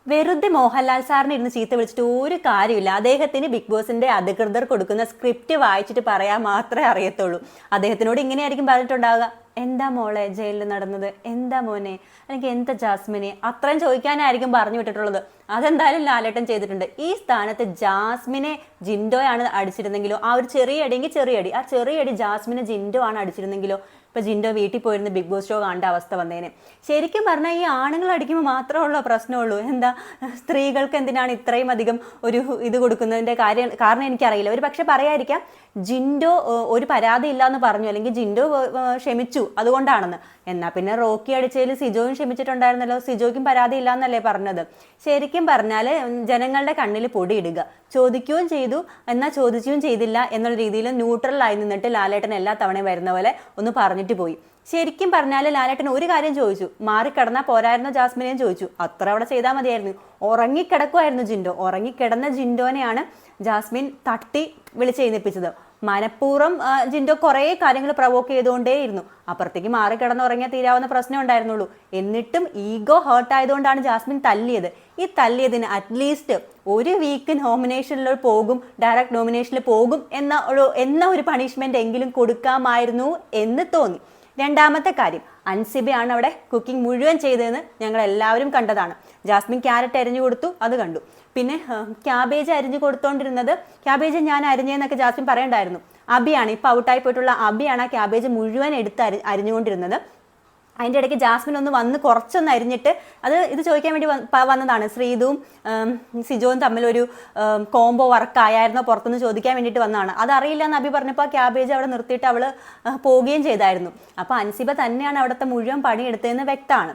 വെറുതെ മോഹൻലാൽ സാറിനെ ഇരുന്ന് ചീത്ത വിളിച്ചിട്ട് ഒരു കാര്യമില്ല. അദ്ദേഹത്തിന് ബിഗ് ബോസിന്റെ അധികൃതർ കൊടുക്കുന്ന സ്ക്രിപ്റ്റ് വായിച്ചിട്ട് പറയാൻ മാത്രമേ അറിയത്തുള്ളൂ. അദ്ദേഹത്തിനോട് ഇങ്ങനെയായിരിക്കും പറഞ്ഞിട്ടുണ്ടാവുക, എന്താ മോളെ ജയിലിൽ നടന്നത്, എന്താ മോനെ, അല്ലെങ്കിൽ എന്താ ജാസ്മിനെ, അത്രയും ചോദിക്കാനായിരിക്കും പറഞ്ഞു വിട്ടിട്ടുള്ളത്. അതെന്തായാലും ലാലേട്ടൻ ചെയ്തിട്ടുണ്ട്. ഈ സ്ഥാനത്ത് ജാസ്മിനെ ജിൻഡോയാണ് അടിച്ചിരുന്നെങ്കിലോ, ആ ഒരു ചെറിയ അടിയെങ്കിൽ ചെറിയ അടി, ആ ചെറിയ അടി ജാസ്മിനെ ജിൻഡോ ആണ് അടിച്ചിരുന്നെങ്കിലോ, ഇപ്പൊ ജിൻഡോ വീട്ടിൽ പോയിരുന്ന ബിഗ് ബോസ് ഷോ കാണേണ്ട അവസ്ഥ വന്നേനെ. ശരിക്കും പറഞ്ഞാൽ ഈ ആണുങ്ങൾ അടിക്കുമ്പോൾ മാത്രമുള്ള പ്രശ്നമുള്ളൂ. എന്താ സ്ത്രീകൾക്ക് എന്തിനാണ് ഇത്രയും അധികം ഒരു ഇത് കൊടുക്കുന്നതിന്റെ കാരണം എനിക്കറിയില്ല. ഒരു പക്ഷെ പറയാതിരിക്കാം ജിൻഡോ ഒരു പരാതി ഇല്ല എന്ന് പറഞ്ഞു, അല്ലെങ്കിൽ ജിൻഡോ ക്ഷമിച്ചു അതുകൊണ്ടാണെന്ന്. എന്നാ പിന്നെ റോക്കി അടിച്ചതിൽ സിജോയും ക്ഷമിച്ചിട്ടുണ്ടായിരുന്നല്ലോ, സിജോയ്ക്കും പരാതി ഇല്ല എന്നല്ലേ പറഞ്ഞത്. ശരിക്കും പറഞ്ഞാൽ ജനങ്ങളുടെ കണ്ണിൽ പൊടിയിടുക, ചോദിക്കുകയും ചെയ്തു എന്നാൽ ചോദിക്കുകയും ചെയ്തില്ല എന്നുള്ള രീതിയിൽ ന്യൂട്രലായി നിന്നിട്ട് ലാലേട്ടൻ എല്ലാ തവണയും വരുന്ന പോലെ ഒന്ന് പറഞ്ഞിട്ട് പോയി. ശരിക്കും പറഞ്ഞാൽ ലാലേട്ടൻ ഒരു കാര്യം ചോദിച്ചു, മാറിക്കിടന്നാൽ പോരായിരുന്നോ ജാസ്മിനെയും ചോദിച്ചു. അത്ര അവിടെ ചെയ്താൽ മതിയായിരുന്നു. ഉറങ്ങിക്കിടക്കുമായിരുന്നു ജിൻഡോ. ഉറങ്ങിക്കിടന്ന ജിൻഡോനെയാണ് ജാസ്മിൻ തട്ടി വിളിച്ചെഴുന്നേൽപ്പിച്ചത്. മനഃപൂർവ്വം ജിൻഡോ കുറേ കാര്യങ്ങൾ പ്രവോക്ക് ചെയ്തുകൊണ്ടേയിരുന്നു. അപ്പുറത്തേക്ക് മാറിക്കിടന്നുറങ്ങിയാൽ തീരാവുന്ന പ്രശ്നം ഉണ്ടായിരുന്നുള്ളൂ. എന്നിട്ടും ഈഗോ ഹേർട്ട് ആയതുകൊണ്ടാണ് ജാസ്മിൻ തല്ലിയത്. ഈ തല്ലിയതിന് അറ്റ്ലീസ്റ്റ് ഒരു വീക്ക് നോമിനേഷനിൽ പോകും, ഡയറക്റ്റ് നോമിനേഷനിൽ പോകും എന്ന ഒരു പണിഷ്മെന്റ് എങ്കിലും കൊടുക്കാമായിരുന്നു എന്ന് തോന്നി. രണ്ടാമത്തെ കാര്യം, അൻസിബയാണ് അവിടെ കുക്കിംഗ് മുഴുവൻ ചെയ്തതെന്ന് ഞങ്ങൾ എല്ലാവരും കണ്ടതാണ്. ജാസ്മിൻ ക്യാരറ്റ് അരിഞ്ഞു കൊടുത്തു, അത് കണ്ടു. പിന്നെ ക്യാബേജ് അരിഞ്ഞു കൊടുത്തോണ്ടിരുന്നത്, ക്യാബേജ് ഞാൻ അരിഞ്ഞെന്നൊക്കെ ജാസ്മിൻ പറയണ്ടായിരുന്നു. അബിയാണ്, ഇപ്പം ഔട്ടായി പോയിട്ടുള്ള അബിയാണ് ആ ക്യാബേജ് മുഴുവൻ എടുത്ത് അരിഞ്ഞുകൊണ്ടിരുന്നത്. അതിൻ്റെ ഇടയ്ക്ക് ജാസ്മിൻ ഒന്ന് വന്ന് കുറച്ചൊന്ന് അരിഞ്ഞിട്ട് ഇത് ചോദിക്കാൻ വേണ്ടി വന്നതാണ്. ശ്രീതുവും സിജോവും തമ്മിലൊരു കോംബോ വർക്കായിരുന്നോ പുറത്തുനിന്ന് ചോദിക്കാൻ വേണ്ടിയിട്ട് വന്നതാണ്. അതറിയില്ല എന്ന് അബി പറഞ്ഞപ്പോൾ ആ ക്യാബേജ് അവിടെ നിർത്തിയിട്ട് അവൾ പോവുകയും ചെയ്തായിരുന്നു. അപ്പോൾ അൻസിബ തന്നെയാണ് അവിടുത്തെ മുഴുവൻ പണിയെടുത്തതെന്ന് വ്യക്തമാണ്.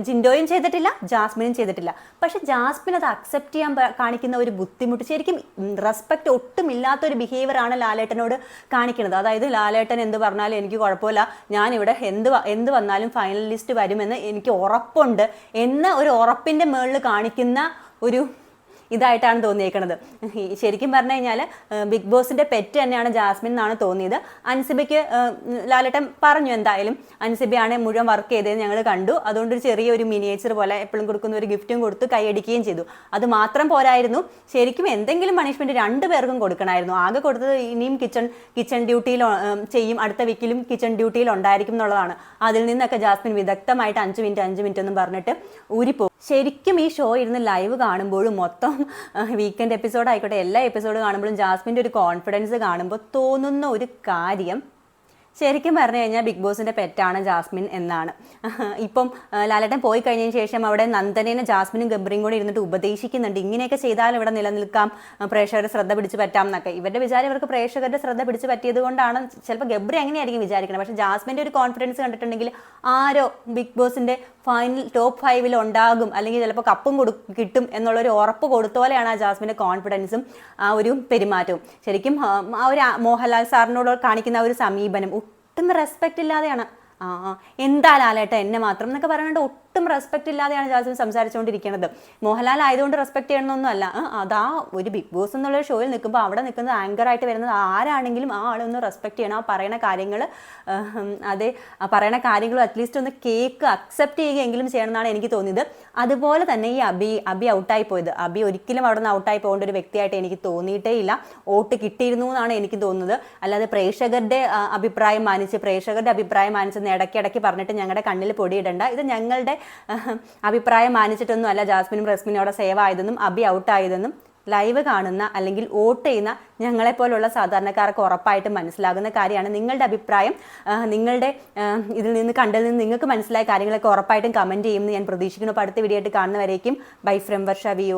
ജിൻഡോയും ചെയ്തിട്ടില്ല, ജാസ്മിനും ചെയ്തിട്ടില്ല. പക്ഷെ ജാസ്മിൻ അത് അക്സെപ്റ്റ് ചെയ്യാൻ കാണിക്കുന്ന ഒരു ബുദ്ധിമുട്ട്, ശരിക്കും റെസ്പെക്റ്റ് ഒട്ടുമില്ലാത്തൊരു ബിഹേവിയർ ആണ് ലാലേട്ടനോട് കാണിക്കുന്നത്. അതായത് ലാലേട്ടൻ എന്ത് പറഞ്ഞാലും എനിക്ക് കുഴപ്പമില്ല, ഞാനിവിടെ എന്ത് വന്നാലും ഫൈനൽ ലിസ്റ്റ് വരുമെന്ന് എനിക്ക് ഉറപ്പുണ്ട് എന്ന ഒരു ഉറപ്പിൻ്റെ മുകളിൽ കാണിക്കുന്ന ഒരു ഇതായിട്ടാണ് തോന്നിയേക്കുന്നത്. ശരിക്കും പറഞ്ഞു കഴിഞ്ഞാൽ ബിഗ് ബോസിന്റെ പെറ്റ് തന്നെയാണ് ജാസ്മിൻ എന്നാണ് തോന്നിയത്. അൻസിബയ്ക്ക് ലാലേട്ടൻ പറഞ്ഞു എന്തായാലും അൻസിബയാണ് മുഴുവൻ വർക്ക് ചെയ്തത് ഞങ്ങൾ കണ്ടു, അതുകൊണ്ട് ഒരു ചെറിയൊരു മിനിയേച്ചർ പോലെ എപ്പോഴും കൊടുക്കുന്ന ഒരു ഗിഫ്റ്റും കൊടുത്ത് കൈയടിക്കുകയും ചെയ്തു. അത് മാത്രം പോരായിരുന്നു, ശരിക്കും എന്തെങ്കിലും പണിഷ്മെന്റ് രണ്ടുപേർക്കും കൊടുക്കണമായിരുന്നു. ആകെ കൊടുത്തത് ഇനിയും കിച്ചൺ ഡ്യൂട്ടിയിൽ ചെയ്യും, അടുത്ത വീക്കിലും കിച്ചൺ ഡ്യൂട്ടിയിൽ ഉണ്ടായിരിക്കും എന്നുള്ളതാണ്. അതിൽ നിന്നൊക്കെ ജാസ്മിൻ വിദഗ്ധമായിട്ട് 5 മിനിറ്റ് എന്നും പറഞ്ഞിട്ട് ഊരിപ്പോകും. ശരിക്കും ഈ ഷോ ഇരുന്ന് ലൈവ് കാണുമ്പോഴും മൊത്തം വീക്കെൻഡ് എപ്പിസോഡ് ആയിക്കോട്ടെ, എല്ലാ എപ്പിസോഡ് കാണുമ്പോഴും ജാസ്മിൻ്റെ ഒരു കോൺഫിഡൻസ് കാണുമ്പോൾ തോന്നുന്ന ഒരു കാര്യം, ശരിക്കും പറഞ്ഞു കഴിഞ്ഞാൽ ബിഗ് ബോസിൻ്റെ പെറ്റാണ് ജാസ്മിൻ എന്നാണ്. ഇപ്പം ലാലേട്ടൻ പോയി കഴിഞ്ഞതിന് ശേഷം അവിടെ നന്ദനേനെ ജാസ്മിനും ഗബ്രിയും കൂടി ഇരുന്നിട്ട് ഉപദേശിക്കുന്നുണ്ട്, ഇങ്ങനെയൊക്കെ ചെയ്താൽ ഇവിടെ നിലനിൽക്കാം, പ്രേക്ഷകരുടെ ശ്രദ്ധ പിടിച്ച് പറ്റാം എന്നൊക്കെ. ഇവരുടെ വിചാരം ഇവർക്ക് പ്രേക്ഷകരുടെ ശ്രദ്ധ പിടിച്ച് പറ്റിയത് കൊണ്ടാണ്. ചിലപ്പോൾ ഗബ്രി അങ്ങനെയായിരിക്കും വിചാരിക്കുന്നത്. പക്ഷേ ജാസ്മിൻ്റെ ഒരു കോൺഫിഡൻസ് കണ്ടിട്ടുണ്ടെങ്കിൽ ആരോ ബിഗ് ബോസിൻ്റെ ഫൈനൽ ടോപ്പ് 5 ഉണ്ടാകും, അല്ലെങ്കിൽ ചിലപ്പോൾ കപ്പും കിട്ടും എന്നുള്ളൊരു ഉറപ്പ് കൊടുത്ത പോലെയാണ് ആ ജാസ്മിൻ്റെ കോൺഫിഡൻസും ആ ഒരു പെരുമാറ്റവും. ശരിക്കും ആ ഒരു മോഹൻലാൽ സാറിനോട് കാണിക്കുന്ന ആ ഒരു സമീപനം ഒട്ടും റെസ്പെക്റ്റ് ഇല്ലാതെയാണ്. എന്താ ലാലേട്ട എന്നെ മാത്രം എന്നൊക്കെ പറയാണ്ട് ഒട്ടും റെസ്പെക്റ്റ് ഇല്ലാതെയാണ് ജാസ്മിൻ സംസാരിച്ചുകൊണ്ടിരിക്കുന്നത്. മോഹൻലാൽ ആയതുകൊണ്ട് റെസ്പെക്ട് ചെയ്യണമെന്നൊന്നും അല്ല. അതാ ഒരു ബിഗ് ബോസ് എന്നുള്ള ഷോയിൽ നിൽക്കുമ്പോൾ അവിടെ നിൽക്കുന്നത് ആങ്കറായിട്ട് വരുന്നത് ആരാണെങ്കിലും ആ ആളൊന്ന് റെസ്പെക്ട് ചെയ്യണം. ആ പറയുന്ന കാര്യങ്ങൾ പറയുന്ന കാര്യങ്ങൾ അറ്റ്ലീസ്റ്റ് ഒന്ന് അക്സെപ്റ്റ് ചെയ്യുകയെങ്കിലും ചെയ്യണം എന്നാണ് എനിക്ക് തോന്നിയത്. അതുപോലെ തന്നെ ഈ അബി ഔട്ടായി പോയത്, അബി ഒരിക്കലും അവിടെ നിന്ന് ഔട്ടായി പോകേണ്ട ഒരു വ്യക്തിയായിട്ട് എനിക്ക് തോന്നിയിട്ടേ ഇല്ല. വോട്ട് കിട്ടിയിരുന്നു എന്നാണ് എനിക്ക് തോന്നുന്നത്. അല്ലാതെ പ്രേക്ഷകരുടെ അഭിപ്രായം മാനിച്ചെന്ന് ഇടയ്ക്കിടയ്ക്ക് പറഞ്ഞിട്ട് ഞങ്ങളുടെ കണ്ണിൽ പൊടിയിടണ്ട. ഇത് ഞങ്ങളുടെ അഭിപ്രായം മാനിച്ചിട്ടൊന്നും അല്ല ജാസ്മിനും റസ്മിനും അവിടെ സേവ് ആയതെന്നും അബി ഔട്ടായതെന്നും ലൈവ് കാണുന്ന അല്ലെങ്കിൽ വോട്ട് ചെയ്യുന്ന ഞങ്ങളെപ്പോലുള്ള സാധാരണക്കാർക്ക് ഉറപ്പായിട്ടും മനസ്സിലാകുന്ന കാര്യമാണ്. നിങ്ങളുടെ അഭിപ്രായം, നിങ്ങളുടെ ഇതിൽ നിന്ന് കണ്ടതിൽ നിന്ന് നിങ്ങൾക്ക് മനസ്സിലായ കാര്യങ്ങളൊക്കെ ഉറപ്പായിട്ടും കമൻറ്റ് ചെയ്യുമെന്ന് ഞാൻ പ്രതീക്ഷിക്കുന്നു. അപ്പോൾ അടുത്ത വീഡിയോ ആയിട്ട് കാണുന്നവരേക്കും ബൈ ഫ്രം വർഷ വിയോ.